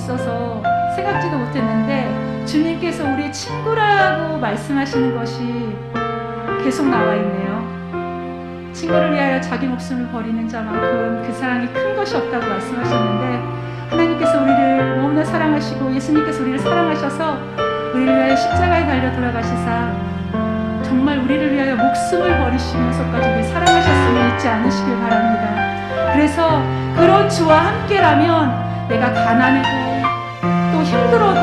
있어서 생각지도 못했는데 주님께서 우리 친구라고 말씀하시는 것이 계속 나와 있네요. 친구를 위하여 자기 목숨을 버리는 자만큼 그 사랑이 큰 것이 없다고 말씀하셨는데, 하나님께서 우리를 너무나 사랑하시고 예수님께서 우리를 사랑하셔서 우리를 위하여 십자가에 달려 돌아가시사 정말 우리를 위하여 목숨을 버리시면서까지 우리를 사랑하셨음을 잊지 않으시길 바랍니다. 그래서 그런 주와 함께라면 내가 가난해도 또 힘들어도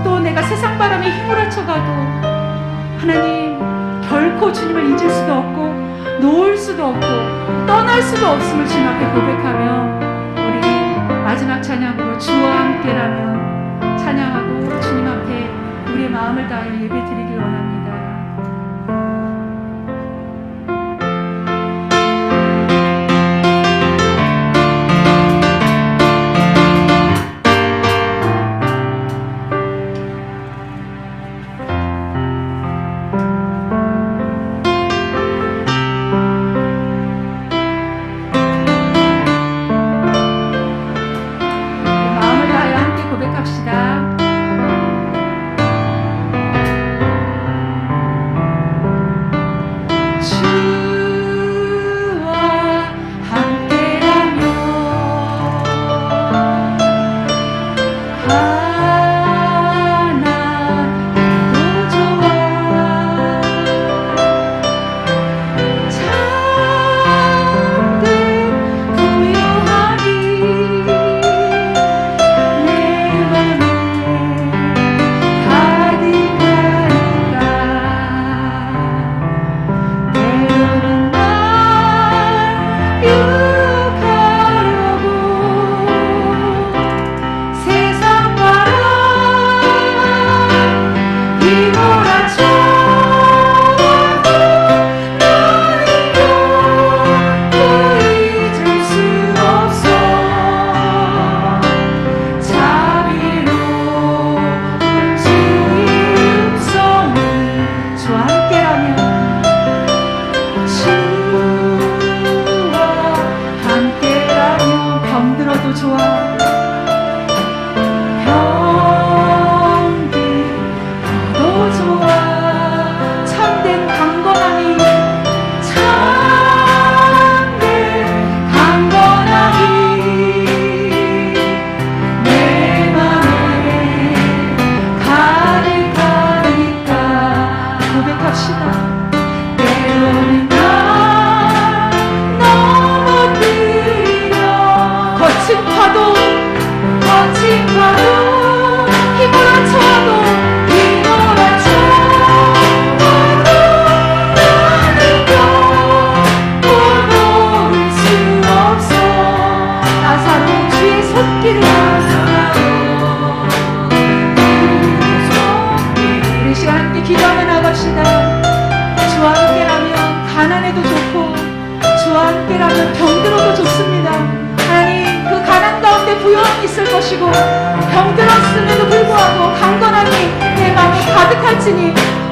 또 내가 세상 바람에 휘몰아쳐가도 하나님 결코 주님을 잊을 수도 없고 놓을 수도 없고 떠날 수도 없음을 주님 앞에 고백하며 우리 마지막 찬양으로 주와 함께라면 찬양하고 주님 앞에 우리의 마음을 다하여 예배드리길 원합니다.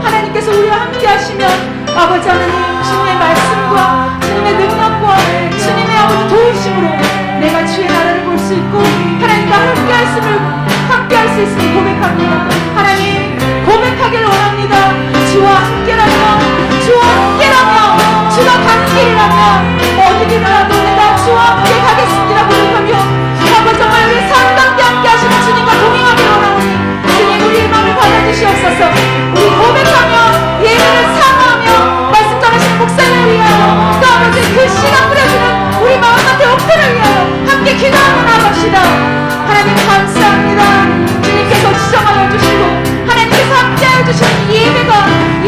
하나님께서 우리와 함께 하시면 아버지 하나님 주님의 말씀과 주님의 능력과 주님의 아버지 도우심으로 내가 주의 나라를 볼 수 있고 하나님과 함께 할 수 있음을 고백합니다. 하나님 고백하길 원합니다. 주와 함께라면 주가 가는 길이라면 어디를 가도 내가 주와 함께 가겠습니다 고백하며 아버지 정말 우리 삶 가운데 함께 하시는 주님과 동행하길 원하오니 주님 우리의 마음을 받아주시옵소서. 우리 고백하며 예배를 사모하며 말씀 전하시는 목사님을 위하여 또 아버지 그 시간 부려주는 우리 마음 같은 옥들을 위하여 함께 기도하며 나갑시다. 하나님 감사합니다. 주님께서 지정하여 주시고 하나님께서 함께하여 주시는 이 예배가 이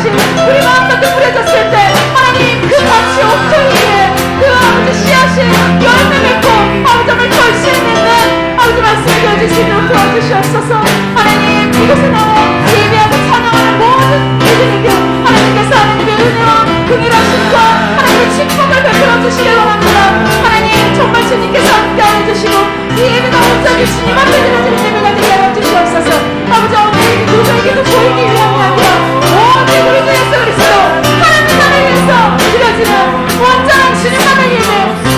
것이 우리 마음 가운데 뿌려졌을 때 하나님 그 같이 옥토이에 그 아버지 씨앗이 열매 맺고 아버지 정말 결실을 맺는 아버지 말씀을 되어줄 수 있도록 도와주시옵소서. 하나님 이곳에 나와 예배하고 찬양하는 모든 이들에게 하나님께서 하나님의 은혜와 긍휼하심과 하나님의 축복을 베풀어 주시길 원합니다. 하나님 정말 주님께서 함께하여 주시고 이 예배가 온전히 주님 앞에 드려지는 예배가 되게 하여 주시옵소서. 아버지 오늘 누구에게도 보이기 위함이 아니라 오직 우리 주 예수 그리스도 하나님 나라를 위해서 드려지는 완전한 주님만의 예배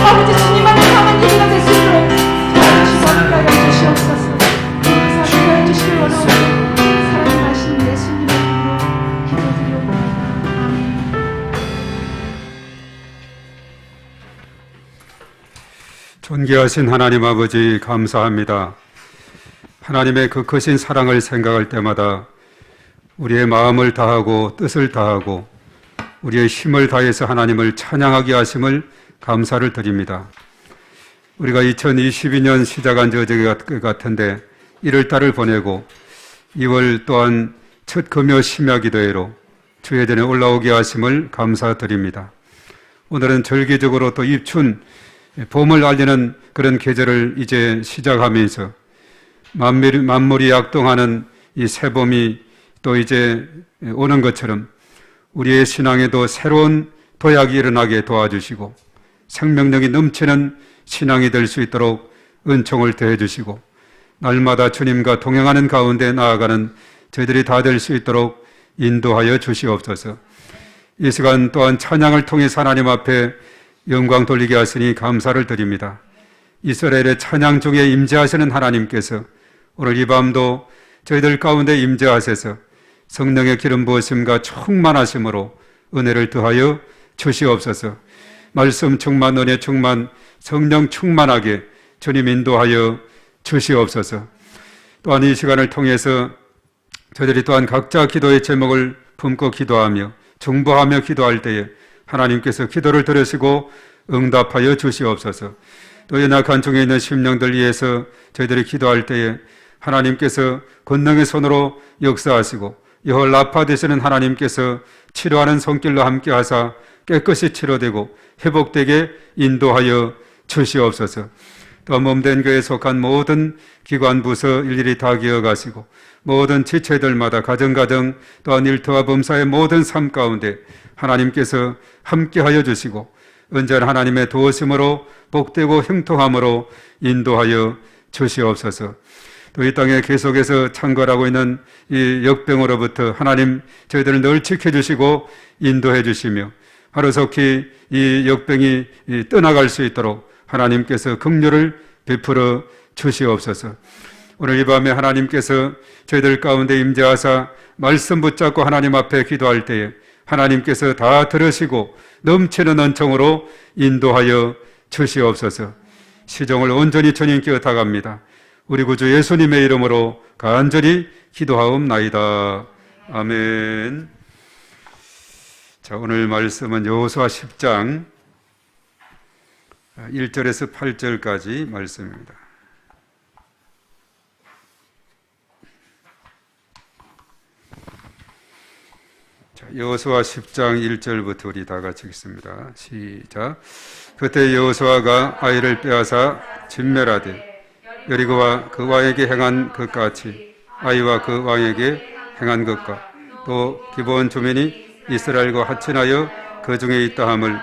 아버지 주님만의 강한 예배가 될 수 있도록 도와주시고 함께하여 주시옵소서. 함께하여 주시길 원하오니 사랑하시는 예수님의 이름으로 기도드리옵나이다. 아멘. 존귀하신 하나님 아버지 감사합니다. 하나님의 그 크신 사랑을 생각할 때마다 우리의 마음을 다하고 뜻을 다하고 우리의 힘을 다해서 하나님을 찬양하게 하심을 감사를 드립니다. 우리가 2022년 시작한 지 어제 같은데 1월달을 보내고 2월 또한 첫 금요 심야 기도회로 주의 전에 올라오게 하심을 감사드립니다. 오늘은 절기적으로 또 입춘 봄을 알리는 그런 계절을 이제 시작하면서 만물이 약동하는 이 새봄이 또 이제 오는 것처럼 우리의 신앙에도 새로운 도약이 일어나게 도와주시고 생명력이 넘치는 신앙이 될 수 있도록 은총을 더해 주시고 날마다 주님과 동행하는 가운데 나아가는 저희들이 다 될 수 있도록 인도하여 주시옵소서. 이 시간 또한 찬양을 통해서 하나님 앞에 영광 돌리게 하시니 감사를 드립니다. 이스라엘의 찬양 중에 임재하시는 하나님께서 오늘 이 밤도 저희들 가운데 임재하셔서 성령의 기름 부으심과 충만하심으로 은혜를 더하여 주시옵소서. 말씀 충만, 은혜 충만, 성령 충만하게 주님 인도하여 주시옵소서. 또한 이 시간을 통해서 저희들이 또한 각자 기도의 제목을 품고 기도하며 중보하며 기도할 때에 하나님께서 기도를 들으시고 응답하여 주시옵소서. 또 연약한 중에 있는 심령들 위해서 저희들이 기도할 때에 하나님께서 권능의 손으로 역사하시고 여호와 라파 되시는 하나님께서 치료하는 손길로 함께 하사 깨끗이 치료되고 회복되게 인도하여 주시옵소서. 또 몸된 교회에 속한 모든 기관 부서 일일이 다 기억하시고 모든 지체들마다 가정가정 또한 일터와 범사의 모든 삶 가운데 하나님께서 함께하여 주시고 언제나 하나님의 도우심으로 복되고 형통함으로 인도하여 주시옵소서. 또 이 땅에 계속해서 창궐하고 있는 이 역병으로부터 하나님 저희들을 늘 지켜주시고 인도해 주시며 하루속히 이 역병이 떠나갈 수 있도록 하나님께서 긍휼을 베풀어 주시옵소서. 오늘 이 밤에 하나님께서 저희들 가운데 임재하사 말씀 붙잡고 하나님 앞에 기도할 때에 하나님께서 다 들으시고 넘치는 은총으로 인도하여 주시옵소서. 시종을 온전히 주님께 의탁합니다. 우리 구주 예수님의 이름으로 간절히 기도하옵나이다. 아멘. 자, 오늘 말씀은 여호수아 10장 1절에서 8절까지 말씀입니다. 자, 여호수아 10장 1절부터 우리 다 같이 읽습니다. 시작. 그때 여호수아가 아이를 빼앗아 진멸하되 여리고와 그 왕에게 행한 것 같이 아이와 그 왕에게 행한 것과 또 기브온 주민이 이스라엘과 합친하여 그 중에 있다 함을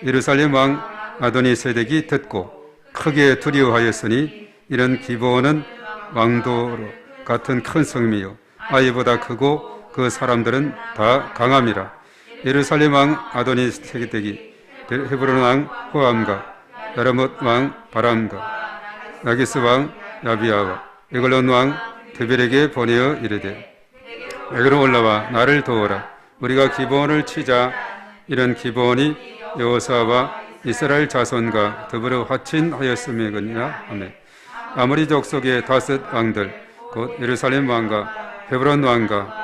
예루살렘 왕 아도니세덱이 듣고 크게 두려워하였으니 이런 기브온은 왕도로 같은 큰 성이요 아이보다 크고 그 사람들은 다 강함이라. 예루살렘 왕 아도니세덱이 헤브론 왕 호암과 야라못 왕 바람과 나기스 왕 야비아와 에글론 왕 드벨에게 보내어 이르되 에그로 올라와 나를 도우라. 우리가 기브온을 치자. 이런 기브온이 여호수아와 이스라엘 자손과 더불어 화친하였음이거니와 하매 아모리 족속의 다섯 왕들 곧 예루살렘 왕과 헤브론 왕과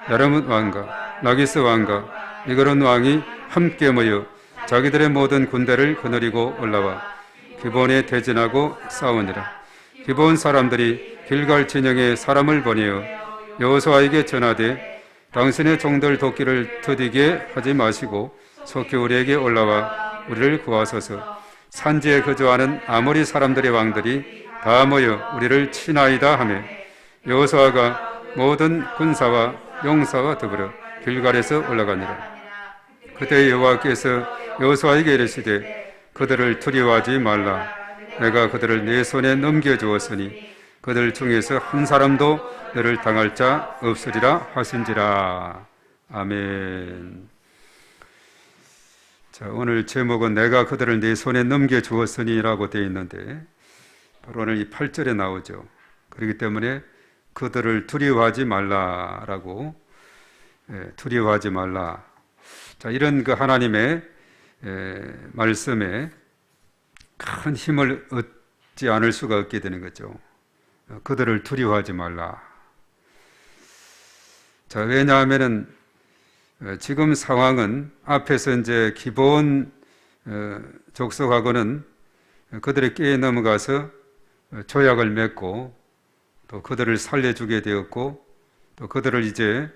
야라뭇 왕과 나기스 왕과 에그론 왕이 함께 모여 자기들의 모든 군대를 거느리고 올라와 기브온에 대진하고 싸우니라. 기브온 사람들이 길갈 진영에 사람을 보내어 여호수아에게 전하되 당신의 종들 돕기를 더디게 하지 마시고 속히 우리에게 올라와 우리를 구하소서. 산지에 거주하는 아모리 사람들의 왕들이 다 모여 우리를 치나이다 하며 여호수아가 모든 군사와 용사와 더불어 길갈에서 올라가니라. 그때 여호와께서 여호수아에게 이르시되 그들을 두려워하지 말라. 내가 그들을 내 손에 넘겨주었으니 그들 중에서 한 사람도 너를 당할 자 없으리라 하신지라. 아멘. 자, 오늘 제목은 내가 그들을 내 손에 넘겨주었으니 라고 되어 있는데 바로 오늘 이 8절에 나오죠. 그렇기 때문에 그들을 두려워하지 말라라고, 두려워하지 말라. 자, 이런 그 하나님의 말씀에 큰 힘을 얻지 않을 수가 없게 되는 거죠. 그들을 두려워하지 말라. 자, 왜냐하면은 지금 상황은 앞에서 이제 기본 족속하고는 그들의 꾀에 넘어가서 조약을 맺고 또 그들을 살려주게 되었고 또 그들을 이제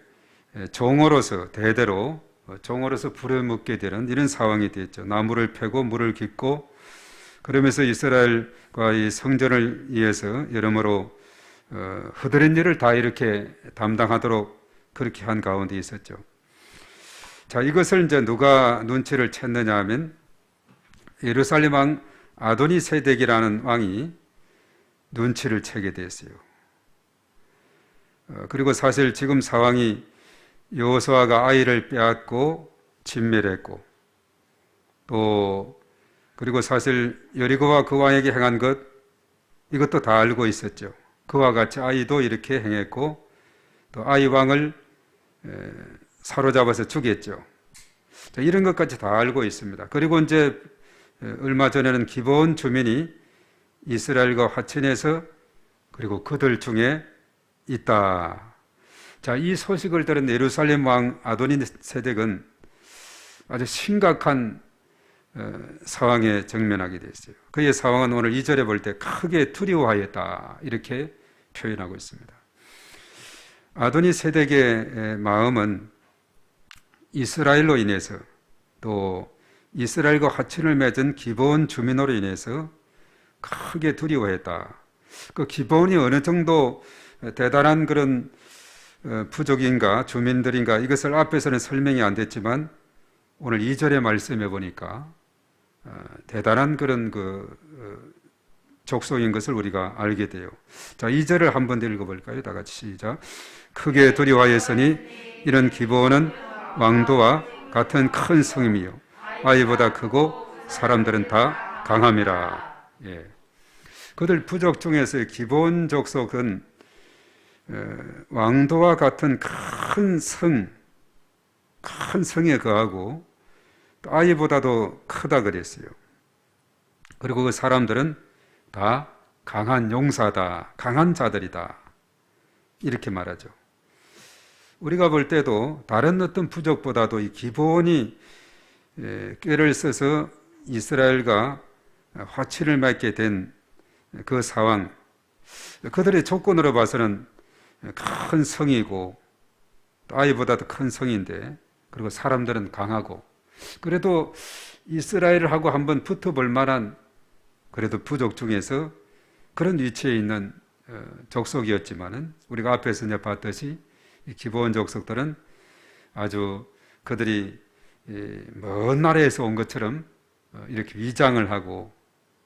종으로서 대대로 종으로서 부려먹게 되는 이런 상황이 됐죠. 나무를 패고 물을 깃고 그러면서 이스라엘과의 성전을 위해서 여러모로 허드렛 일을 다 이렇게 담당하도록 그렇게 한 가운데 있었죠. 자, 이것을 이제 누가 눈치를 챘느냐 하면 예루살렘 왕 아도니 세덱이라는 왕이 눈치를 채게 됐어요. 그리고 사실 지금 상황이 여호수아가 아이를 빼앗고 진멸했고 또 그리고 사실 여리고와 그 왕에게 행한 것 이것도 다 알고 있었죠. 그와 같이 아이도 이렇게 행했고 또 아이 왕을 사로잡아서 죽였죠. 이런 것까지 다 알고 있습니다. 그리고 이제 얼마 전에는 기본 주민이 이스라엘과 화친해서 그리고 그들 중에 있다. 자, 이 소식을 들은 예루살렘 왕 아도니 세덱은 아주 심각한 상황에 직면하게 됐어요. 그의 상황은 오늘 2절에 볼 때 크게 두려워하였다 이렇게 표현하고 있습니다. 아도니 세덱의 마음은 이스라엘로 인해서 또 이스라엘과 화친을 맺은 기본 주민으로 인해서 크게 두려워했다. 그 기본이 어느 정도 대단한 그런 부족인가 주민들인가 이것을 앞에서는 설명이 안 됐지만 오늘 2절의 말씀에 보니까 대단한 그런 족속인 것을 우리가 알게 돼요. 자, 2절을 한번 더 읽어볼까요? 다 같이 시작. 크게 두려워하였으니 이런 기본은 왕도와 같은 큰 성임이요 아이보다 크고 사람들은 다 강함이라. 예. 그들 부족 중에서 기본 족속은 왕도와 같은 큰 성에 거하고 또 아이보다도 크다 그랬어요. 그리고 그 사람들은 다 강한 용사다, 강한 자들이다 이렇게 말하죠. 우리가 볼 때도 다른 어떤 부족보다도 이 기본이 꾀를 써서 이스라엘과 화친을 맺게 된 그 상황, 그들의 조건으로 봐서는 큰 성이고 또 아이보다도 큰 성인데 그리고 사람들은 강하고 그래도 이스라엘하고 한번 붙어볼 만한 그래도 부족 중에서 그런 위치에 있는 족속이었지만은 우리가 앞에서 이제 봤듯이 이 기본 족속들은 아주 그들이 먼 나라에서 온 것처럼 이렇게 위장을 하고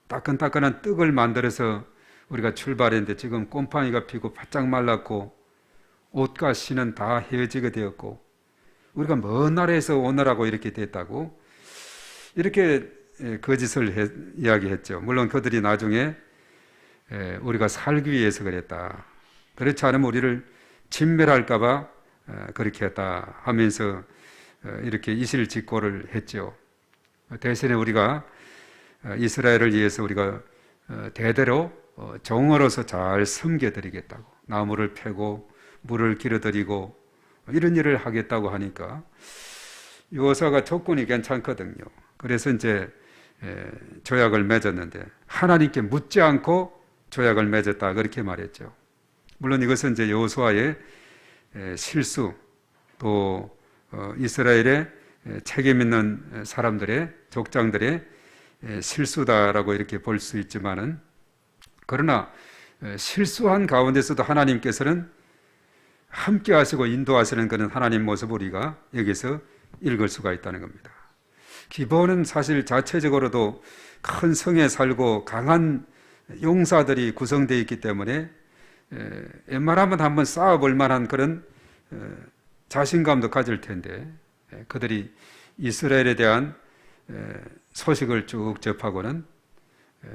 따끈따끈한 떡을 만들어서 우리가 출발했는데 지금 곰팡이가 피고 바짝 말랐고 옷과 신은 다 헤어지게 되었고 우리가 먼 나라에서 오느라고 이렇게 됐다고 이렇게 거짓을 이야기했죠. 물론 그들이 나중에 우리가 살기 위해서 그랬다. 그렇지 않으면 우리를 진멸할까 봐 그렇게 했다 하면서 이렇게 이실직고를 했죠. 대신에 우리가 이스라엘을 위해서 우리가 대대로 종으로서 잘 섬겨드리겠다고 나무를 패고 물을 길어드리고 이런 일을 하겠다고 하니까 여호수아가 조건이 괜찮거든요. 그래서 이제 조약을 맺었는데 하나님께 묻지 않고 조약을 맺었다 그렇게 말했죠. 물론 이것은 이제 여호수아의 실수 또 이스라엘의 책임 있는 사람들의 족장들의 실수다라고 이렇게 볼 수 있지만은, 그러나 실수한 가운데서도 하나님께서는 함께 하시고 인도하시는 그런 하나님 모습을 우리가 여기서 읽을 수가 있다는 겁니다. 기본은 사실 자체적으로도 큰 성에 살고 강한 용사들이 구성되어 있기 때문에 웬만하면 한번 싸워볼 만한 그런 자신감도 가질 텐데, 그들이 이스라엘에 대한 소식을 쭉 접하고는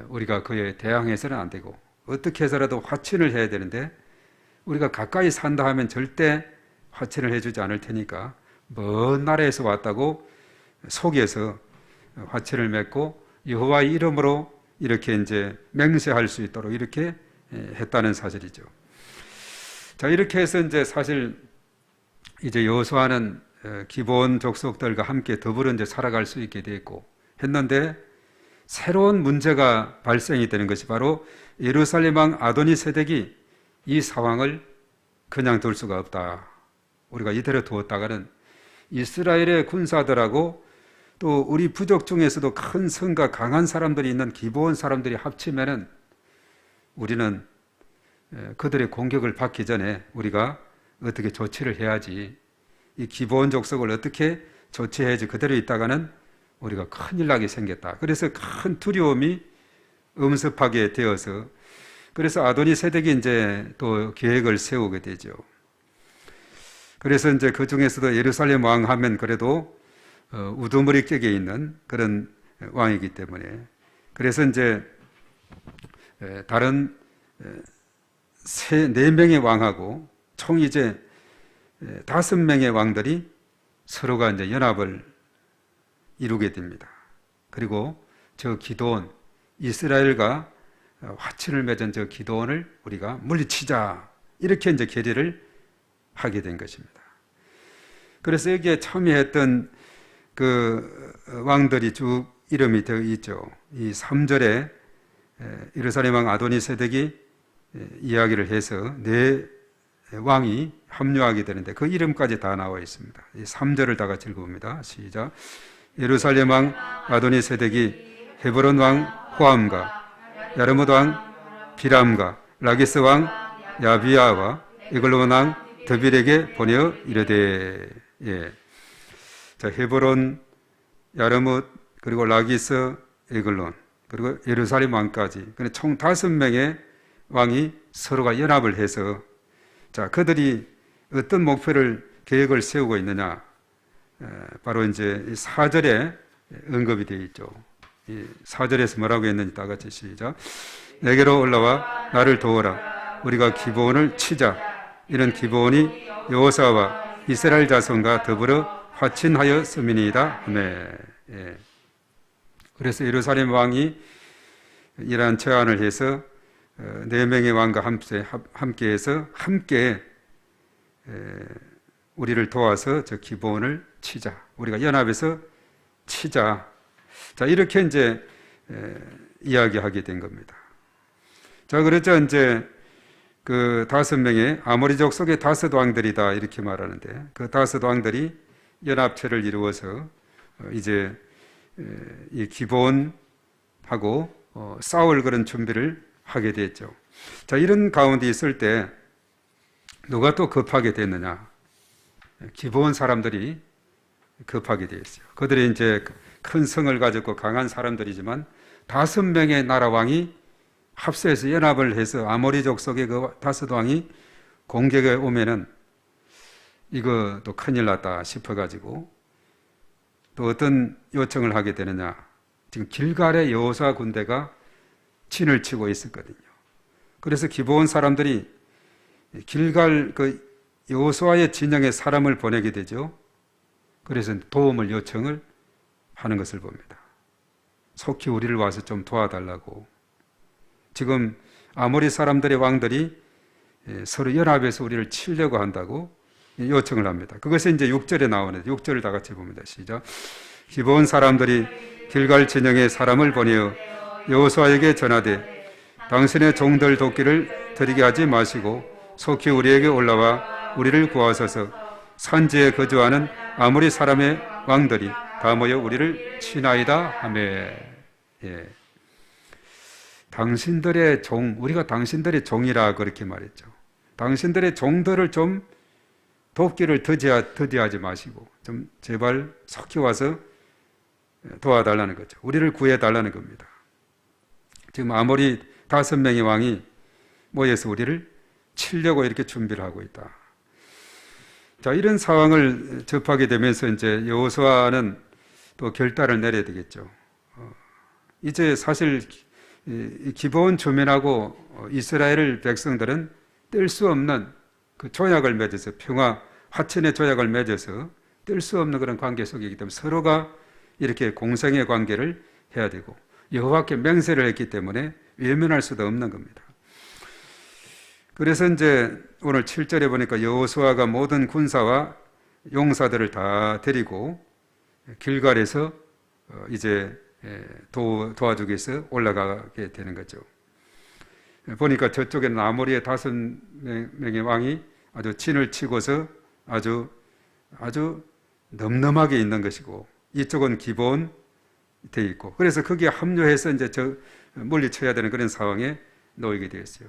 우리가 그에 대항해서는 안 되고 어떻게 해서라도 화친을 해야 되는데, 우리가 가까이 산다 하면 절대 화친을 해주지 않을 테니까 먼 나라에서 왔다고 속여서 화친을 맺고 여호와의 이름으로 이렇게 이제 맹세할 수 있도록 이렇게 했다는 사실이죠. 자, 이렇게 해서 이제 사실 이제 여호수아는 기본 족속들과 함께 더불어 이제 살아갈 수 있게 됐고 했는데, 새로운 문제가 발생이 되는 것이 바로 예루살렘 왕 아도니세덱이 이 상황을 그냥 둘 수가 없다. 우리가 이대로 두었다가는 이스라엘의 군사들하고 또 우리 부족 중에서도 큰 성과 강한 사람들이 있는 기브온 사람들이 합치면은 우리는 그들의 공격을 받기 전에 우리가 어떻게 조치를 해야지, 이 기브온 족속을 어떻게 조치해야지 그대로 있다가는 우리가 큰일 나게 생겼다. 그래서 큰 두려움이 엄습하게 되어서, 그래서 아도니세덱이 이제 또 계획을 세우게 되죠. 그래서 이제 그 중에서도 예루살렘 왕 하면 그래도 우두머리 격에 있는 그런 왕이기 때문에, 그래서 이제 다른 4명의 왕하고 총 이제 5명의 왕들이 서로가 이제 연합을 이루게 됩니다. 그리고 저 기드온, 이스라엘과 화친을 맺은 저 기드온을 우리가 물리치자, 이렇게 이제 결의를 하게 된 것입니다. 그래서 여기에 참여했던 그 왕들이 쭉 이름이 되어 있죠. 이 3절에 예루살렘 왕 아도니세덱이 이야기를 해서 4왕이 합류하게 되는데 그 이름까지 다 나와 있습니다. 이 3절을 다 같이 읽어봅니다. 시작. 예루살렘 왕 아도니세덱이 헤브론 왕 호암과 야르뭇 왕 비람과 라기스 왕 야비야와 에글론 왕 드빌에게 보내어 이르되, 자, 헤브론, 야르뭇, 그리고 라기스, 에글론, 그리고 예루살렘 왕까지, 총 5명의 왕이 서로가 연합을 해서, 자, 그들이 어떤 목표를, 계획을 세우고 있느냐, 바로 이제 4절에 언급이 되어 있죠. 이 4절에서 뭐라고 했는지 다 같이 시작. 내게로 올라와 나를 도우라. 우리가 기브온을 치자. 이는 기브온이 여호사와 이스라엘 자손과 더불어 화친하였음이니이다. 네. 그래서 예루살렘 왕이 이러한 제안을 해서 4명의 왕과 함께해서 함께 우리를 도와서 저 기브온을 치자. 우리가 연합해서 치자. 자, 이렇게 이제 이야기하게 된 겁니다. 자, 그렇죠. 이제 그 5명의 아모리족 속의 5 왕들이다 이렇게 말하는데, 그 5 왕들이 연합체를 이루어서 이제 이 기브온하고 싸울 그런 준비를 하게 됐죠. 자, 이런 가운데 있을 때 누가 또 급하게 됐느냐? 기브온 사람들이 급하게 되었어요. 그들이 이제 큰 성을 가졌고 강한 사람들이지만 5명의 나라 왕이 합세해서 연합을 해서 아모리족 속의 그 5 왕이 공격에 오면은 이거 또 큰일 났다 싶어가지고 또 어떤 요청을 하게 되느냐. 지금 길갈의 여호수아 군대가 진을 치고 있었거든요. 그래서 기브온 사람들이 길갈 그 여호수아의 진영에 사람을 보내게 되죠. 그래서 도움을 요청을 하는 것을 봅니다. 속히 우리를 와서 좀 도와달라고. 지금 아모리 사람들의 왕들이 서로 연합해서 우리를 치려고 한다고 요청을 합니다. 그것이 이제 6절에 나오는데 6절을 다 같이 봅니다. 시작. 기브온 사람들이 길갈 진영에 사람을 보내어 여호수아에게 전하되 당신의 종들 돕기를 드리게 하지 마시고 속히 우리에게 올라와 우리를 구하소서. 산지에 거주하는 아모리 사람의 왕들이 다 모여 우리를 치나이다 하매. 예. 당신들의 종, 우리가 당신들의 종이라 그렇게 말했죠. 당신들의 종들을 좀 돕기를 더디하지 마시고 좀 제발 속히 와서 도와달라는 거죠. 우리를 구해달라는 겁니다. 지금 아모리 5명의 왕이 모여서 우리를 치려고 이렇게 준비를 하고 있다. 자, 이런 상황을 접하게 되면서 이제 여호수아는 또 결단을 내려야 되겠죠. 이제 사실 기브온 주민하고 이스라엘 백성들은 뗄 수 없는 그 조약을 맺어서 평화 화친의 조약을 맺어서 뗄 수 없는 그런 관계 속이기 때문에 서로가 이렇게 공생의 관계를 해야 되고 여호와께 맹세를 했기 때문에 외면할 수도 없는 겁니다. 그래서 이제 오늘 7절에 보니까 여호수아가 모든 군사와 용사들을 다 데리고 길갈에서 이제 도와주기 위해서 올라가게 되는 거죠. 보니까 저쪽에는 아모리의 5명의 왕이 아주 진을 치고서 아주 넘넘하게 있는 것이고 이쪽은 기본 돼 있고 그래서 거기에 합류해서 이제 물리쳐야 되는 그런 상황에 놓이게 되었어요.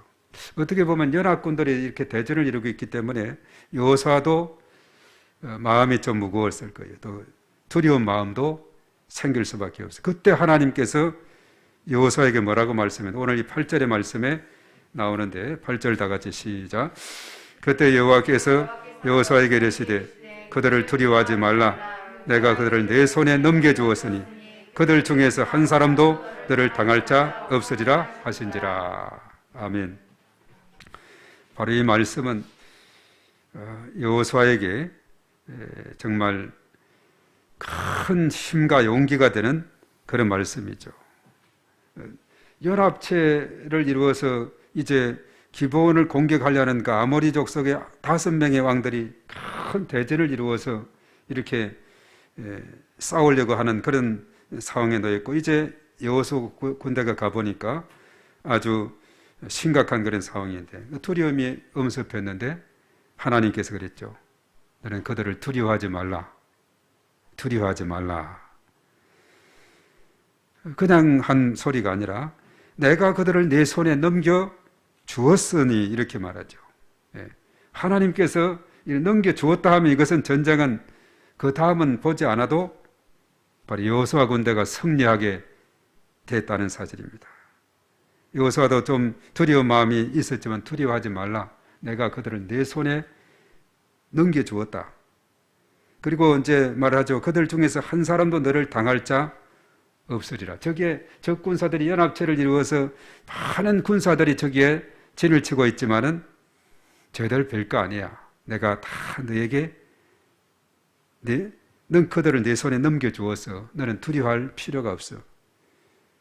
어떻게 보면 연합군들이 이렇게 대전을 이루고 있기 때문에 여호수아도 마음이 좀 무거웠을 거예요. 또 두려운 마음도 생길 수밖에 없어요. 그때 하나님께서 여호수아에게 뭐라고 말씀해요? 오늘 이 8절의 말씀에 나오는데 8절 다 같이 시작. 그때 여호와께서 여호수아에게 이르시되 그들을 두려워하지 말라. 내가 그들을 내 손에 넘겨주었으니 그들 중에서 한 사람도 너를 당할 자 없으리라 하신지라. 아멘. 바로 이 말씀은 여호수아에게 정말 큰 힘과 용기가 되는 그런 말씀이죠. 연합체를 이루어서 이제 기브온을 공격하려는 그 아모리 족속의 5명의 왕들이 큰 대전을 이루어서 이렇게 싸우려고 하는 그런 상황에 놓였고 이제 여호수 군대가 가보니까 아주 심각한 그런 상황인데 두려움이 엄습했는데 하나님께서 그랬죠. 너는 그들을 두려워하지 말라. 두려워하지 말라. 그냥 한 소리가 아니라 내가 그들을 내 손에 넘겨 주었으니 이렇게 말하죠. 하나님께서 넘겨 주었다 하면 이것은 전쟁은 그 다음은 보지 않아도 바로 여호수아 군대가 승리하게 됐다는 사실입니다. 여호수아도 좀 두려운 마음이 있었지만 두려워하지 말라. 내가 그들을 내 손에 넘겨 주었다. 그리고 이제 말하죠. 그들 중에서 한 사람도 너를 당할 자 없으리라. 저기에 적 군사들이 연합체를 이루어서 많은 군사들이 저기에 진을 치고 있지만은 저희들 별거 아니야. 내가 다 너에게 넌 그들을 내 손에 넘겨주어서 너는 두려워할 필요가 없어.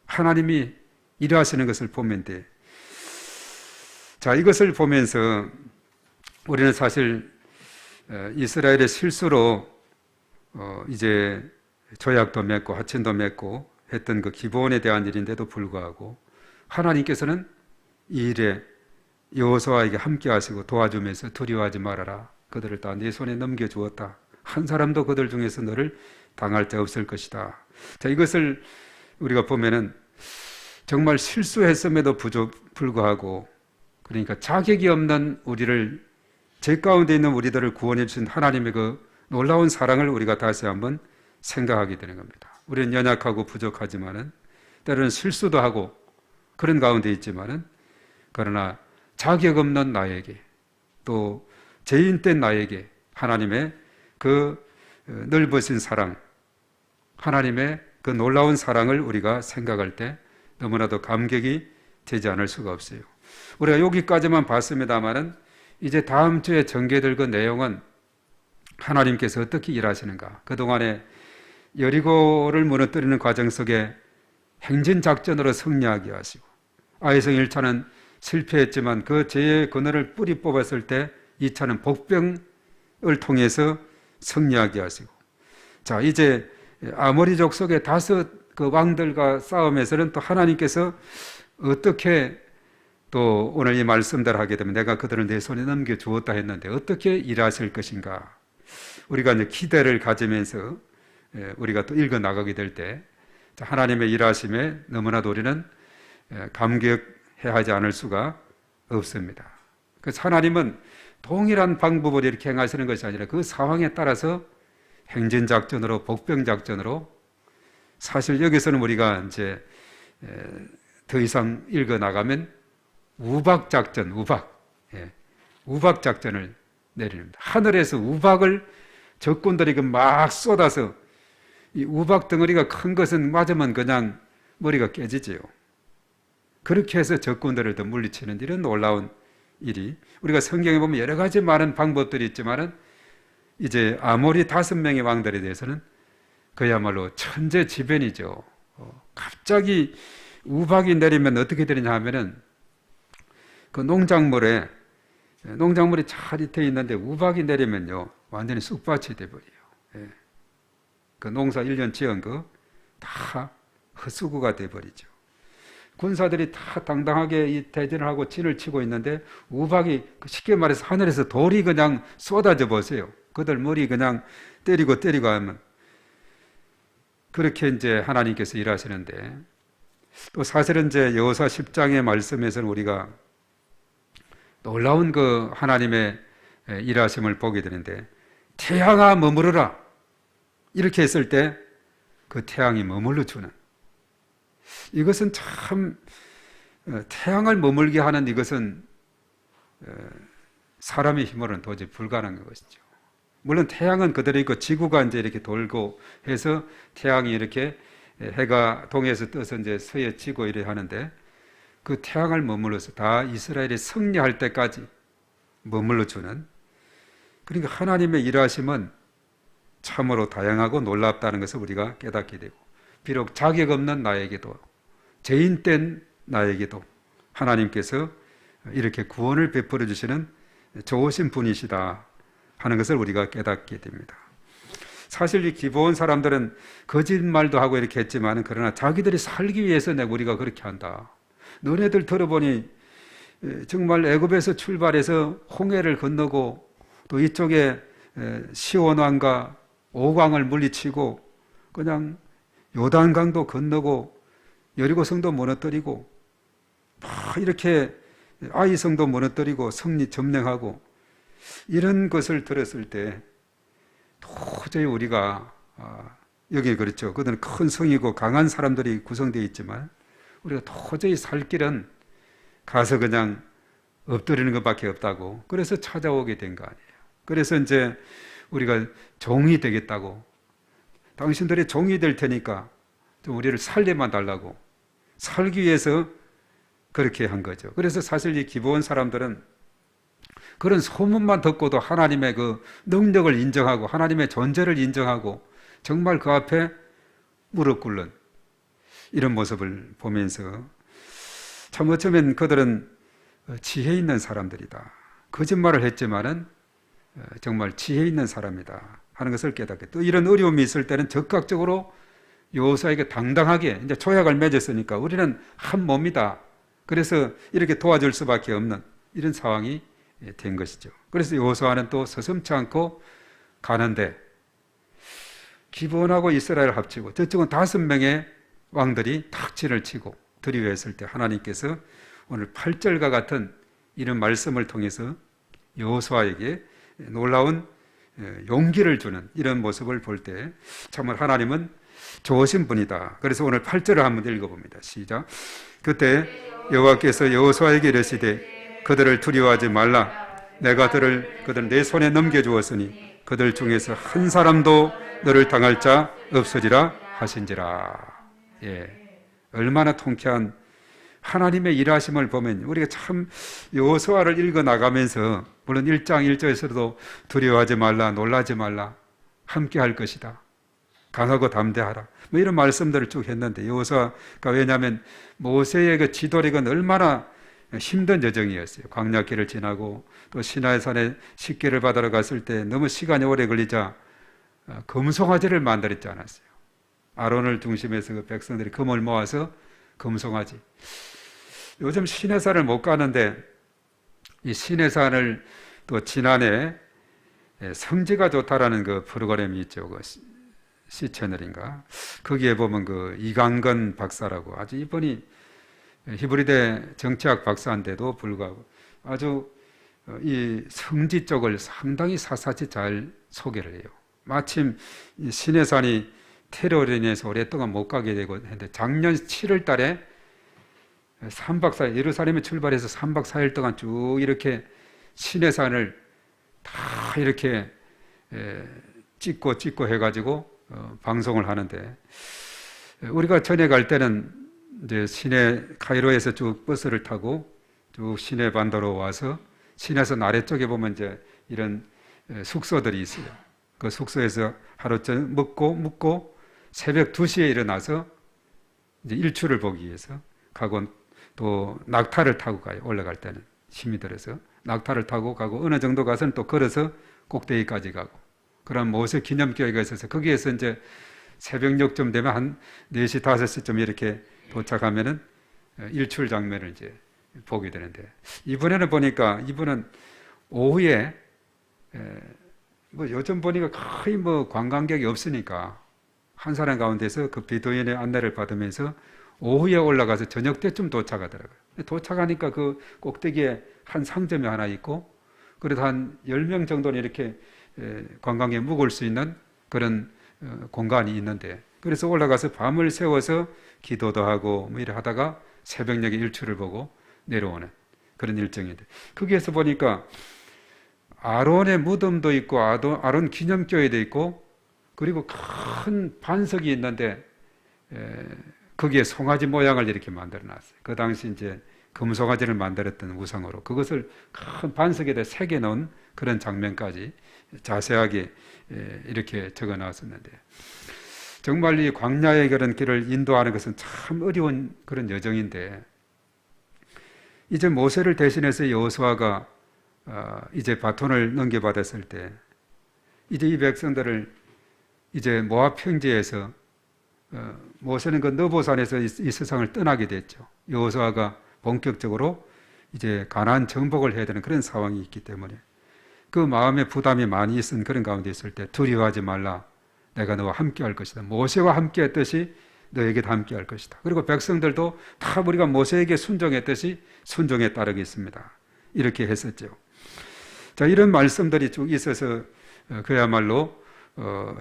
하나님이 일하시는 것을 보면 돼. 자, 이것을 보면서 우리는 사실 이스라엘의 실수로 이제 조약도 맺고 하친도 맺고 했던 그 기본에 대한 일인데도 불구하고 하나님께서는 이 일에 여호수아에게 함께 하시고 도와주면서 두려워하지 말아라. 그들을 다 내 손에 넘겨주었다. 한 사람도 그들 중에서 너를 당할 자 없을 것이다. 자, 이것을 우리가 보면은 정말 실수했음에도 불구하고 그러니까 자격이 없는 우리를 죄 가운데 있는 우리들을 구원해 주신 하나님의 그 놀라운 사랑을 우리가 다시 한번 생각하게 되는 겁니다. 우리는 연약하고 부족하지만은 때로는 실수도 하고 그런 가운데 있지만은 그러나 자격 없는 나에게 또 죄인된 나에게 하나님의 그 넓으신 사랑, 하나님의 그 놀라운 사랑을 우리가 생각할 때 너무나도 감격이 되지 않을 수가 없어요. 우리가 여기까지만 봤습니다만은 이제 다음 주에 전개될 그 내용은 하나님께서 어떻게 일하시는가. 그동안에 여리고를 무너뜨리는 과정 속에 행진작전으로 승리하게 하시고 아이성 1차는 실패했지만 그 죄의 근원을 뿌리 뽑았을 때 2차는 복병을 통해서 승리하게 하시고 자 이제 아모리 족속의 5 그 왕들과 싸움에서는 또 하나님께서 어떻게 또 오늘 이 말씀대로 하게 되면 내가 그들을 내 손에 넘겨주었다 했는데 어떻게 일하실 것인가. 우리가 이제 기대를 가지면서 우리가 또 읽어 나가게 될 때 하나님의 일하심에 너무나도 우리는 감격해야 하지 않을 수가 없습니다. 그래서 하나님은 동일한 방법으로 이렇게 행하시는 것이 아니라 그 상황에 따라서 행진작전으로, 복병작전으로, 사실 여기서는 우리가 이제 더 이상 읽어 나가면 우박작전, 우박작전을 내립니다. 하늘에서 우박을 적군들이 막 쏟아서, 이 우박 덩어리가 큰 것은 맞으면 그냥 머리가 깨지지요. 그렇게 해서 적군들을 더 물리치는 이런 놀라운 일이, 우리가 성경에 보면 여러 가지 많은 방법들이 있지만은 이제 아모리 5명의 왕들에 대해서는 그야말로 천재지변이죠. 갑자기 우박이 내리면 어떻게 되느냐 하면은 그 농작물이 잘 잇어 있는데 우박이 내리면요 완전히 쑥밭이 돼버려요. 그 농사 1년 지은 거 다 헛수고가 돼버리죠. 군사들이 다 당당하게 이 대전을 하고 진을 치고 있는데 우박이 쉽게 말해서 하늘에서 돌이 그냥 쏟아져 보세요. 그들 머리 그냥 때리고 하면, 그렇게 이제 하나님께서 일하시는데, 또 사실은 이제 여호수아 10장의 말씀에서는 우리가 놀라운 그 하나님의 일하심을 보게 되는데, 태양아 머무르라 이렇게 했을 때 그 태양이 머물러 주는, 이것은 참 태양을 머물게 하는 이것은 사람의 힘으로는 도저히 불가능한 것이죠. 물론 태양은 그대로 있고 지구가 이제 이렇게 돌고 해서 태양이 이렇게 해가 동에서 떠서 이제 서에 지고 이래 하는데, 그 태양을 머물러서 다 이스라엘이 승리할 때까지 머물러 주는, 그러니까 하나님의 일하심은 참으로 다양하고 놀랍다는 것을 우리가 깨닫게 되고, 비록 자격 없는 나에게도, 죄인된 나에게도 하나님께서 이렇게 구원을 베풀어 주시는 좋으신 분이시다 하는 것을 우리가 깨닫게 됩니다. 사실 이 기브온 사람들은 거짓말도 하고 이렇게 했지만, 그러나 자기들이 살기 위해서 내가 우리가 그렇게 한다. 너네들 들어보니 정말 애굽에서 출발해서 홍해를 건너고 또 이쪽에 시온왕과 오광을 물리치고 그냥 요단강도 건너고 여리고성도 무너뜨리고 막 이렇게 아이성도 무너뜨리고 성리 점령하고, 이런 것을 들었을 때 도저히 우리가 여기 그렇죠. 그들은 큰 성이고 강한 사람들이 구성되어 있지만 우리가 도저히 살 길은 가서 그냥 엎드리는 것밖에 없다고, 그래서 찾아오게 된 거 아니에요. 그래서 이제 우리가 종이 되겠다고, 당신들이 종이 될 테니까 좀 우리를 살려만 달라고, 살기 위해서 그렇게 한 거죠. 그래서 사실 이 기브온 사람들은 그런 소문만 듣고도 하나님의 그 능력을 인정하고 하나님의 존재를 인정하고 정말 그 앞에 무릎 꿇는 이런 모습을 보면서, 참 어쩌면 그들은 지혜 있는 사람들이다. 거짓말을 했지만은 정말 지혜 있는 사람이다 하는 것을 깨닫게, 또 이런 어려움이 있을 때는 적극적으로 여호수아에게 당당하게 이제 조약을 맺었으니까 우리는 한 몸이다. 그래서 이렇게 도와줄 수밖에 없는 이런 상황이 된 것이죠. 그래서 여호수아는 또 서슴지 않고 가는데, 기브온하고 이스라엘 합치고 저쪽은 5명의 왕들이 탁진을 치고 들이했을 때 하나님께서 오늘 8절과 같은 이런 말씀을 통해서 여호수아에게 놀라운 용기를 주는 이런 모습을 볼 때 정말 하나님은 좋으신 분이다. 그래서 오늘 8절을 한번 읽어봅니다. 시작. 그때 여호와께서 여호수아에게 이르시되 그들을 두려워하지 말라. 내가 그들 내 손에 넘겨주었으니 그들 중에서 한 사람도 너를 당할 자 없으리라 하신지라. 얼마나 통쾌한 하나님의 일하심을 보면 우리가 참 여호수아를 읽어 나가면서, 물론 1장 1절에서도 두려워하지 말라, 놀라지 말라, 함께 할 것이다, 강하고 담대하라, 뭐 이런 말씀들을 쭉 했는데, 여호수아가 왜냐하면 모세의 그 지도력은 얼마나 힘든 여정이었어요. 광야길을 지나고 또 시나이산에 식기를 받으러 갔을 때 너무 시간이 오래 걸리자 금송아지를 만들었지 않았어요. 아론을 중심해서 그 백성들이 금을 모아서 금송아지. 요즘 시내산을 못 가는데 이 시내산을 또 지난해 성지가 좋다라는 그 프로그램이 있죠. 그 C 채널인가. 거기에 보면 그 이강건 박사라고 아주 이분이 히브리대 정치학 박사인데도 불구하고 아주 이 성지 쪽을 상당히 사사치 잘 소개를 해요. 마침 이 시내산이 테러로 인해서 오랫동안 못 가게 되고 했는데 작년 7월 달에 3박 4일 예루살렘에 출발해서 3박 4일 동안 쭉 이렇게 시내산을 다 이렇게 찍고 해가지고 방송을 하는데 우리가 전에 갈 때는 이제 시내 카이로에서 쭉 버스를 타고 쭉 시내 반도로 와서 시내선 아래쪽에 보면 이제 이런 숙소들이 있어요. 그 숙소에서 하루 전 묵고 새벽 2시에 일어나서 이제 일출을 보기 위해서 가고 또 낙타를 타고 가요. 올라갈 때는 힘이 들어서 낙타를 타고 가고 어느 정도 가서는 또 걸어서 꼭대기까지 가고 그런 모세 기념교회가 있어서 거기에서 이제 새벽녘쯤 되면 한 4시, 5시쯤 이렇게 도착하면은 일출 장면을 이제 보게 되는데 이번에는 보니까 이분은 오후에 뭐 요즘 보니까 거의 뭐 관광객이 없으니까 한 사람 가운데서 그 비도인의 안내를 받으면서 오후에 올라가서 저녁 때쯤 도착하더라고요. 도착하니까 그 꼭대기에 한 상점이 하나 있고 그래도 한 10명 정도는 이렇게 관광객 묵을 수 있는 그런 공간이 있는데 그래서 올라가서 밤을 새워서 기도도 하고 뭐 이래 하다가 새벽녘에 일출을 보고 내려오는 그런 일정인데 거기에서 보니까 아론의 무덤도 있고 아론 기념교회도 있고 그리고 큰 반석이 있는데 거기에 송아지 모양을 이렇게 만들어 놨어요. 그 당시 이제 금송아지를 만들었던 우상으로 그것을 큰 반석에다 새겨 놓은 그런 장면까지 자세하게 이렇게 적어 놨었는데 정말 이 광야의 그런 길을 인도하는 것은 참 어려운 그런 여정인데 이제 모세를 대신해서 여호수아가 이제 바톤을 넘겨받았을 때 이제 이 백성들을 이제 모압 평지에서 모세는 그 느보산에서 이 세상을 떠나게 됐죠. 여호수아가 본격적으로 이제 가나안 정복을 해야 되는 그런 상황이 있기 때문에 그 마음의 부담이 많이 있은 그런 가운데 있을 때 두려워하지 말라. 내가 너와 함께 할 것이다. 모세와 함께 했듯이 너에게도 함께 할 것이다. 그리고 백성들도 다 우리가 모세에게 순종했듯이 순종에 따르겠습니다. 이렇게 했었죠. 자, 이런 말씀들이 쭉 있어서 그야말로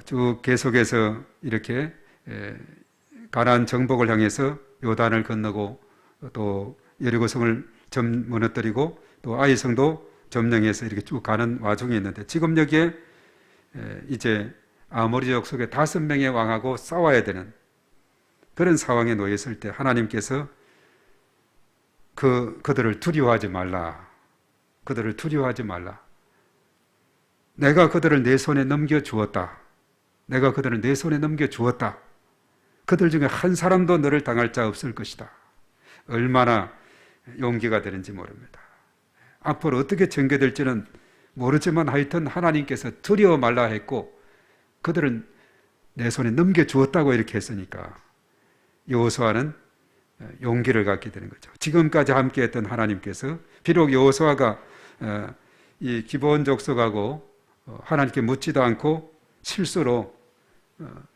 쭉 계속해서 이렇게 가나안 정복을 향해서 요단을 건너고 또 여리고성을 무너뜨리고 또 아이성도 점령해서 이렇게 쭉 가는 와중에 있는데 지금 여기에 이제 아모리족 속에 5명의 왕하고 싸워야 되는 그런 상황에 놓여 있을 때 하나님께서 그들을 두려워하지 말라. 그들을 두려워하지 말라. 내가 그들을 내 손에 넘겨 주었다. 내가 그들을 내 손에 넘겨 주었다. 그들 중에 한 사람도 너를 당할 자 없을 것이다. 얼마나 용기가 되는지 모릅니다. 앞으로 어떻게 전개될지는 모르지만 하여튼 하나님께서 두려워 말라 했고 그들은 내 손에 넘겨 주었다고 이렇게 했으니까 여호수아는 용기를 갖게 되는 거죠. 지금까지 함께했던 하나님께서 비록 여호수아가 이 기브온 족속하고 하나님께 묻지도 않고 실수로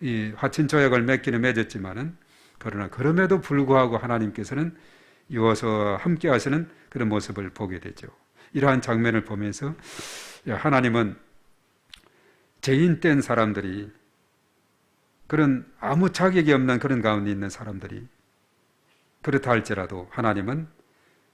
이 화친 조약을 맺었지만은 그러나 그럼에도 불구하고 하나님께서는 여호수아와 함께 하시는 그런 모습을 보게 되죠. 이러한 장면을 보면서 하나님은 죄인된 사람들이 그런 아무 자격이 없는 그런 가운데 있는 사람들이 그렇다 할지라도 하나님은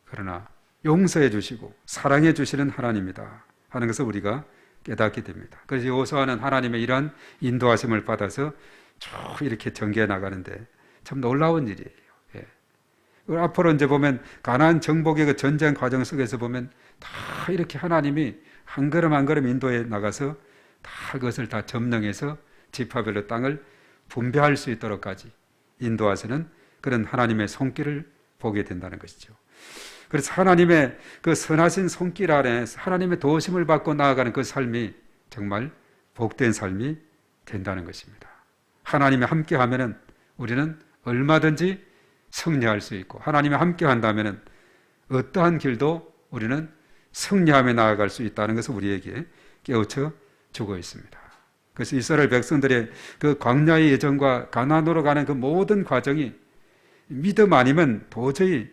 그러나 용서해 주시고 사랑해 주시는 하나님이다 하는 것을 우리가 깨닫게 됩니다. 그래서 여호수아는 하나님의 이러한 인도하심을 받아서 쭉 이렇게 전개해 나가는데 참 놀라운 일이에요. 예. 앞으로 이제 보면 가나안 정복의 그 전쟁 과정 속에서 보면 다 이렇게 하나님이 한 걸음 한 걸음 인도해 나가서 다 그것을 다 점령해서 지파별로 땅을 분배할 수 있도록까지 인도하시는 그런 하나님의 손길을 보게 된다는 것이죠. 그래서 하나님의 그 선하신 손길 아래 하나님의 도우심을 받고 나아가는 그 삶이 정말 복된 삶이 된다는 것입니다. 하나님이 함께 하면은 우리는 얼마든지 승리할 수 있고 하나님이 함께 한다면은 어떠한 길도 우리는 승리하며 나아갈 수 있다는 것을 우리에게 깨우쳐 죽어 있습니다. 그래서 이스라엘 백성들의 그 광야의 여정과 가나안으로 가는 그 모든 과정이 믿음 아니면 도저히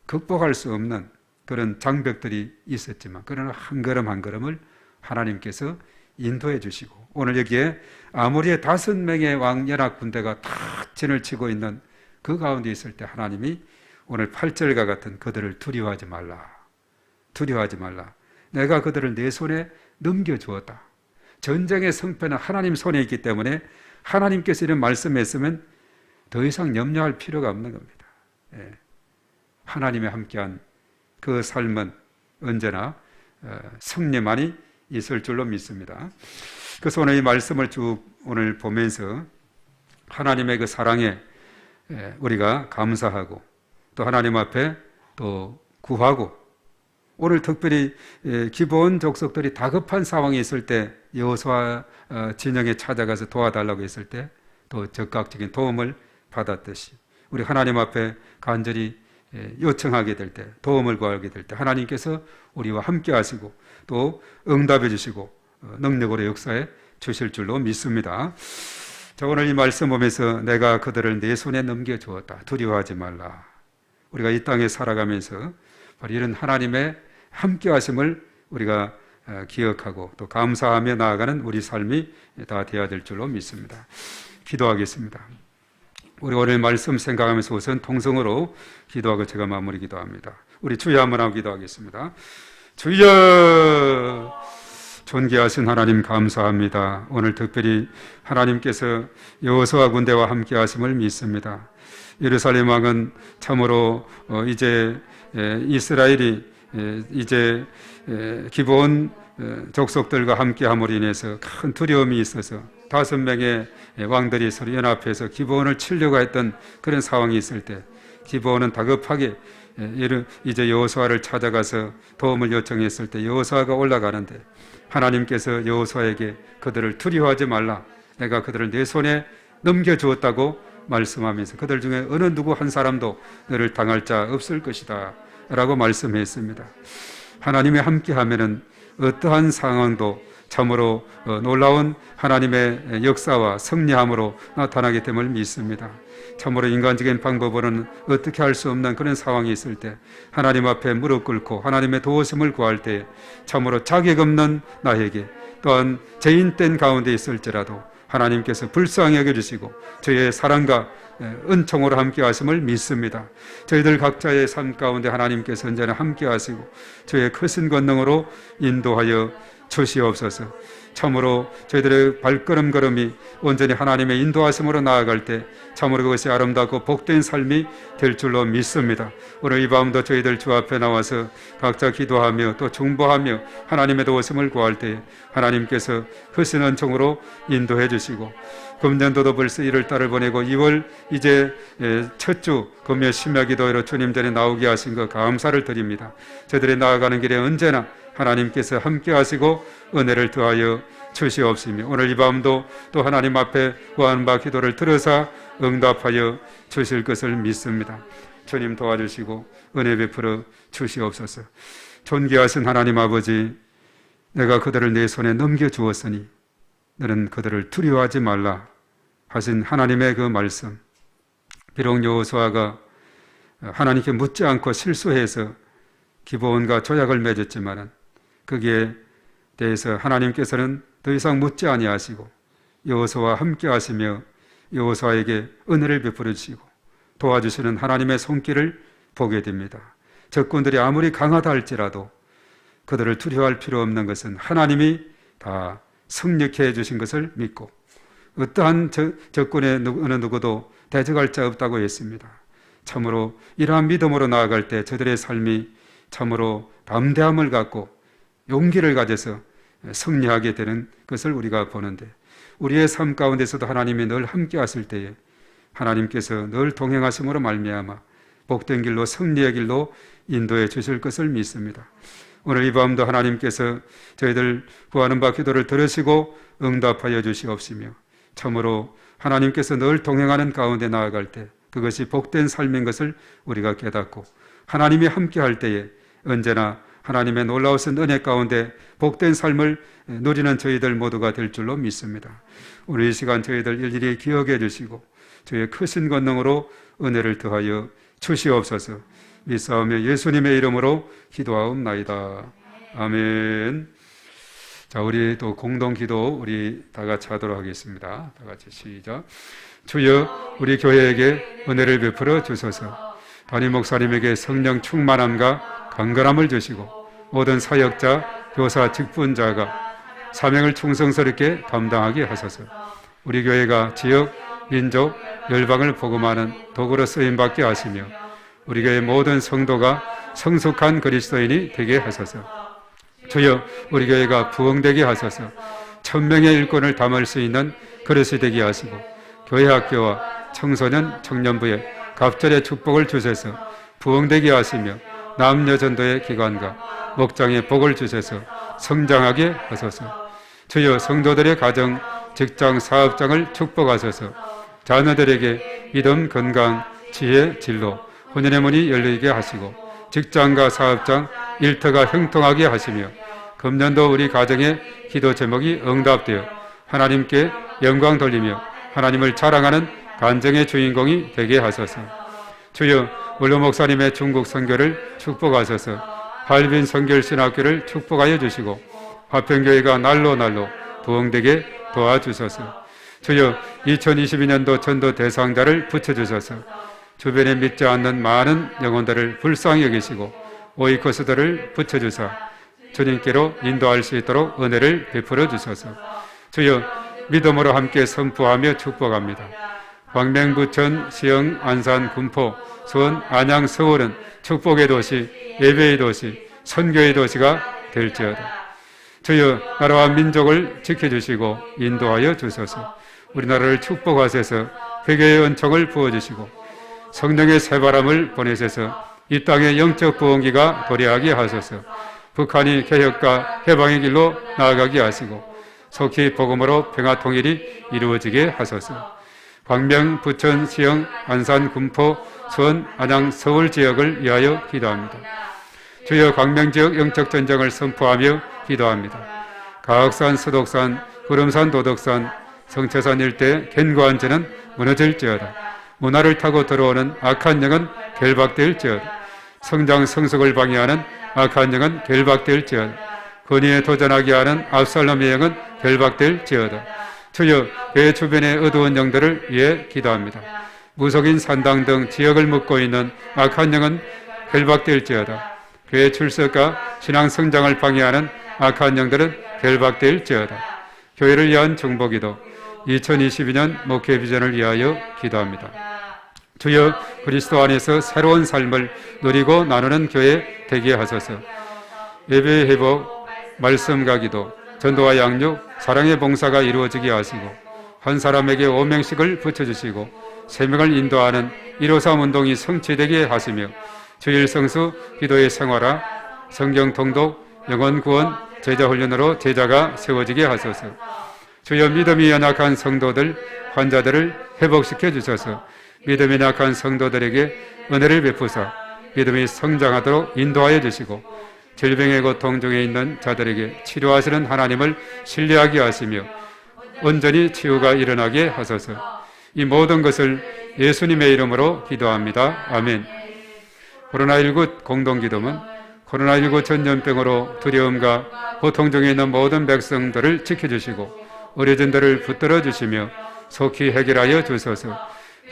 극복할 수 없는 그런 장벽들이 있었지만, 그러나 한 걸음 한 걸음을 하나님께서 인도해 주시고, 오늘 여기에 아모리의 5명의 왕연합 군대가 탁 진을 치고 있는 그 가운데 있을 때 하나님이 오늘 8절과 같은 그들을 두려워하지 말라. 두려워하지 말라. 내가 그들을 내 손에 넘겨주었다. 전쟁의 성패는 하나님 손에 있기 때문에 하나님께서 이런 말씀했으면 더 이상 염려할 필요가 없는 겁니다. 하나님이 함께한 그 삶은 언제나 승리만이 있을 줄로 믿습니다. 그래서 오늘 이 말씀을 쭉 오늘 보면서 하나님의 그 사랑에 우리가 감사하고 또 하나님 앞에 또 구하고, 오늘 특별히 기브온 족속들이 다급한 상황이 있을 때 여호수아 진영에 찾아가서 도와달라고 했을 때 또 적극적인 도움을 받았듯이, 우리 하나님 앞에 간절히 요청하게 될 때, 도움을 구하게 될 때 하나님께서 우리와 함께 하시고 또 응답해 주시고 능력으로 역사해 주실 줄로 믿습니다. 자, 오늘 이 말씀 보면서 내가 그들을 내 손에 넘겨주었다. 두려워하지 말라. 우리가 이 땅에 살아가면서 바로 이런 하나님의 함께 하심을 우리가 기억하고 또 감사하며 나아가는 우리 삶이 다 되어야 될 줄로 믿습니다. 기도하겠습니다. 우리 오늘 말씀 생각하면서 우선 통성으로 기도하고 제가 마무리 기도합니다. 우리 주여 한번 하고 기도하겠습니다. 주여, 존귀하신 하나님 감사합니다. 오늘 특별히 하나님께서 여호수아 군대와 함께 하심을 믿습니다. 예루살렘 왕은 참으로 이제 이스라엘이 이제 기브온 족속들과 함께함으로 인해서 큰 두려움이 있어서 5명의 왕들이 서로 연합해서 기브온을 치려고 했던 그런 상황이 있을 때, 기브온은 다급하게 이제 여호수아를 찾아가서 도움을 요청했을 때 여호수아가 올라가는데 하나님께서 여호수아에게 그들을 두려워하지 말라. 내가 그들을 내 손에 넘겨주었다고 말씀하면서 그들 중에 어느 누구 한 사람도 너를 당할 자 없을 것이다 라고 말씀했습니다. 하나님이 함께하면은 어떠한 상황도 참으로 놀라운 하나님의 역사와 승리함으로 나타나게 됨을 믿습니다. 참으로 인간적인 방법으로는 어떻게 할 수 없는 그런 상황이 있을 때 하나님 앞에 무릎 꿇고 하나님의 도우심을 구할 때 참으로 자격 없는 나에게, 또한 죄인된 가운데 있을지라도 하나님께서 불쌍히 여겨주시고 저의 사랑과 은총으로 함께 하심을 믿습니다. 저희들 각자의 삶 가운데 하나님께서 언제나 함께 하시고 저의 크신 권능으로 인도하여 주시옵소서. 참으로 저희들의 발걸음걸음이 온전히 하나님의 인도하심으로 나아갈 때 참으로 그것이 아름답고 복된 삶이 될 줄로 믿습니다. 오늘 이 밤도 저희들 주 앞에 나와서 각자 기도하며 또 중보하며 하나님의 도우심을 구할 때 하나님께서 크신 은총으로 인도해 주시고, 금년도도 벌써 1월달을 보내고 2월 이제 첫 주 금요 심야 기도회로 주님 전에 나오게 하신 것 감사를 드립니다. 저희들이 나아가는 길에 언제나 하나님께서 함께 하시고 은혜를 더하여 주시옵시며, 오늘 이 밤도 또 하나님 앞에 구하는 바 기도를 들으사 응답하여 주실 것을 믿습니다. 주님 도와주시고 은혜 베풀어 주시옵소서. 존귀하신 하나님 아버지, 내가 그들을 내 손에 넘겨주었으니 너는 그들을 두려워하지 말라 하신 하나님의 그 말씀, 비록 여호수아가 하나님께 묻지 않고 실수해서 기브온과 조약을 맺었지만 거기에 대해서 하나님께서는 더 이상 묻지 아니하시고 여호수아와 함께 하시며 여호수아에게 은혜를 베풀어 주시고 도와주시는 하나님의 손길을 보게 됩니다. 적군들이 아무리 강하다 할지라도 그들을 두려워할 필요 없는 것은 하나님이 다 승리케 해주신 것을 믿고, 어떠한 적군의 어느 누구도 대적할 자 없다고 했습니다. 참으로 이러한 믿음으로 나아갈 때 저들의 삶이 참으로 담대함을 갖고 용기를 가져서 승리하게 되는 것을 우리가 보는데, 우리의 삶 가운데서도 하나님이 늘 함께 하실 때에 하나님께서 늘 동행하심으로 말미암아 복된 길로, 승리의 길로 인도해 주실 것을 믿습니다. 오늘 이 밤도 하나님께서 저희들 구하는 바 기도를 들으시고 응답하여 주시옵시며, 참으로 하나님께서 늘 동행하는 가운데 나아갈 때 그것이 복된 삶인 것을 우리가 깨닫고, 하나님이 함께 할 때에 언제나 하나님의 놀라우신 은혜 가운데 복된 삶을 누리는 저희들 모두가 될 줄로 믿습니다. 오늘 이 시간 저희들 일일이 기억해 주시고 주의 크신 권능으로 은혜를 더하여 주시옵소서. 믿사오며 예수님의 이름으로 기도하옵나이다. 아멘. 자, 우리 또 공동 기도 우리 다 같이 하도록 하겠습니다. 다 같이 시작. 주여 우리 교회에게 은혜를 베풀어 주소서. 담임 목사님에게 성령 충만함과 강건함을 주시고 모든 사역자, 교사, 직분자가 사명을 충성스럽게 감당하게 하소서. 우리 교회가 지역, 민족, 열방을 복음하는 도구로 쓰임받게 하시며 우리 교회 모든 성도가 성숙한 그리스도인이 되게 하소서. 주여 우리 교회가 부흥되게 하소서. 1000명의 일꾼을 담을 수 있는 그릇이 되게 하시고 교회 학교와 청소년 청년부에 갑절의 축복을 주셔서 부흥되게 하시며 남녀 전도의 기관과 목장의 복을 주셔서 성장하게 하소서. 주여 성도들의 가정, 직장, 사업장을 축복하소서. 자녀들에게 믿음, 건강, 지혜, 진로, 혼연의 문이 열리게 하시고 직장과 사업장, 일터가 형통하게 하시며 금년도 우리 가정의 기도 제목이 응답되어 하나님께 영광 돌리며 하나님을 자랑하는 간증의 주인공이 되게 하소서. 주여 원로 목사님의 중국 선교를 축복하소서. 할빈 선결신학교를 축복하여 주시고 화평교회가 날로 부흥되게 도와주소서. 주여 2022년도 전도 대상자를 붙여주소서. 주변에 믿지 않는 많은 영혼들을 불쌍히 여기시고 오이코스들을 붙여주사 주님께로 인도할 수 있도록 은혜를 베풀어 주소서. 주여 믿음으로 함께 선포하며 축복합니다. 광명, 부천, 시흥, 안산, 군포, 수원, 안양, 서울은 축복의 도시, 예배의 도시, 선교의 도시가 될지어다. 주여 나라와 민족을 지켜주시고 인도하여 주소서. 우리나라를 축복하셔서 회개의 은총을 부어주시고 성령의 새바람을 보내셔서 이 땅의 영적 부흥기가 도래하게 하소서. 북한이 개혁과 해방의 길로 나아가게 하시고 속히 복음으로 평화 통일이 이루어지게 하소서. 광명, 부천, 시흥, 안산, 군포, 수원, 안양, 서울 지역을 위하여 기도합니다. 주여 광명 지역 영적 전쟁을 선포하며 기도합니다. 가악산, 서독산, 구름산, 도덕산, 성채산 일대 견고한 전은 무너질지어다. 문화를 타고 들어오는 악한 영은 결박될지어다. 성장 성숙을 방해하는 악한 영은 결박될지어다. 권위에 도전하게 하는 압살롬의 영은 결박될지어다. 주여 교회 주변의 어두운 영들을 위해 기도합니다. 무속인 산당 등 지역을 묶고 있는 악한 영은 결박될지어다. 교회 출석과 신앙 성장을 방해하는 악한 영들은 결박될지어다. 교회를 위한 중보기도 2022년 목회 비전을 위하여 기도합니다. 주여 그리스도 안에서 새로운 삶을 누리고 나누는 교회 되게 하소서. 예배의 회복, 말씀과 기도, 전도와 양육, 사랑의 봉사가 이루어지게 하시고 한 사람에게 5명씩을 붙여주시고 3명을 인도하는 153 운동이 성취되게 하시며 주일 성수, 기도의 생활화, 성경 통독, 영혼 구원, 제자 훈련으로 제자가 세워지게 하소서. 주여 믿음이 연약한 성도들, 환자들을 회복시켜 주셔서 믿음이 약한 성도들에게 은혜를 베푸사 믿음이 성장하도록 인도하여 주시고 질병의 고통 중에 있는 자들에게 치료하시는 하나님을 신뢰하게 하시며 온전히 치유가 일어나게 하소서. 이 모든 것을 예수님의 이름으로 기도합니다. 아멘. 코로나19 공동기도문 코로나19 전염병으로 두려움과 고통 중에 있는 모든 백성들을 지켜주시고 어려진들을 붙들어 주시며 속히 해결하여 주소서.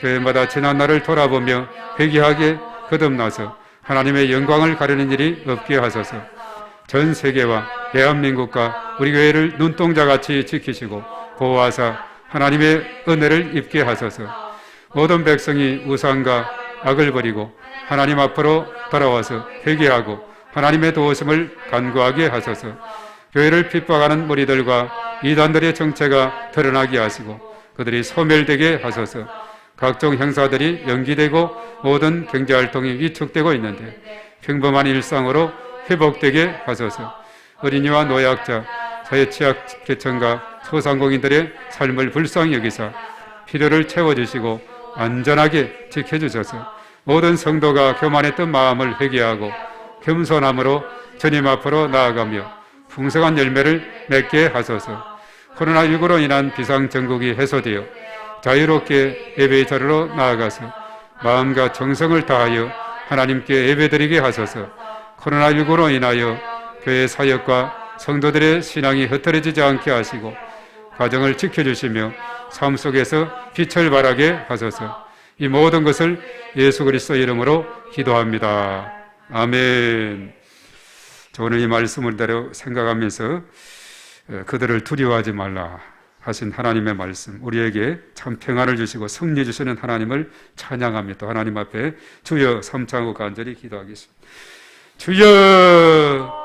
교회마다 지난 날을 돌아보며 회개하게 거듭나서 하나님의 영광을 가리는 일이 없게 하소서. 전 세계와 대한민국과 우리 교회를 눈동자같이 지키시고 보호하사 하나님의 은혜를 입게 하소서. 모든 백성이 우상과 악을 버리고 하나님 앞으로 돌아와서 회개하고 하나님의 도우심을 간구하게 하소서. 교회를 핍박하는 무리들과 이단들의 정체가 드러나게 하시고 그들이 소멸되게 하소서. 각종 행사들이 연기되고 모든 경제활동이 위축되고 있는데 평범한 일상으로 회복되게 하소서. 어린이와 노약자, 사회 취약계층과 소상공인들의 삶을 불쌍히 여기사 필요를 채워주시고 안전하게 지켜주셔서 모든 성도가 교만했던 마음을 회개하고 겸손함으로 주님 앞으로 나아가며 풍성한 열매를 맺게 하소서. 코로나19로 인한 비상정국이 해소되어 자유롭게 예배의 자리로 나아가서 마음과 정성을 다하여 하나님께 예배드리게 하소서. 코로나19로 인하여 교회 사역과 성도들의 신앙이 흩어지지 않게 하시고 가정을 지켜주시며 삶 속에서 빛을 발하게 하소서. 이 모든 것을 예수 그리스도 이름으로 기도합니다. 아멘. 저는 이 말씀을 대로 생각하면서 그들을 두려워하지 말라 하신 하나님의 말씀, 우리에게 참 평안을 주시고 승리 주시는 하나님을 찬양하며 또 하나님 앞에 주여 삼창하고 간절히 기도하겠습니다. 주여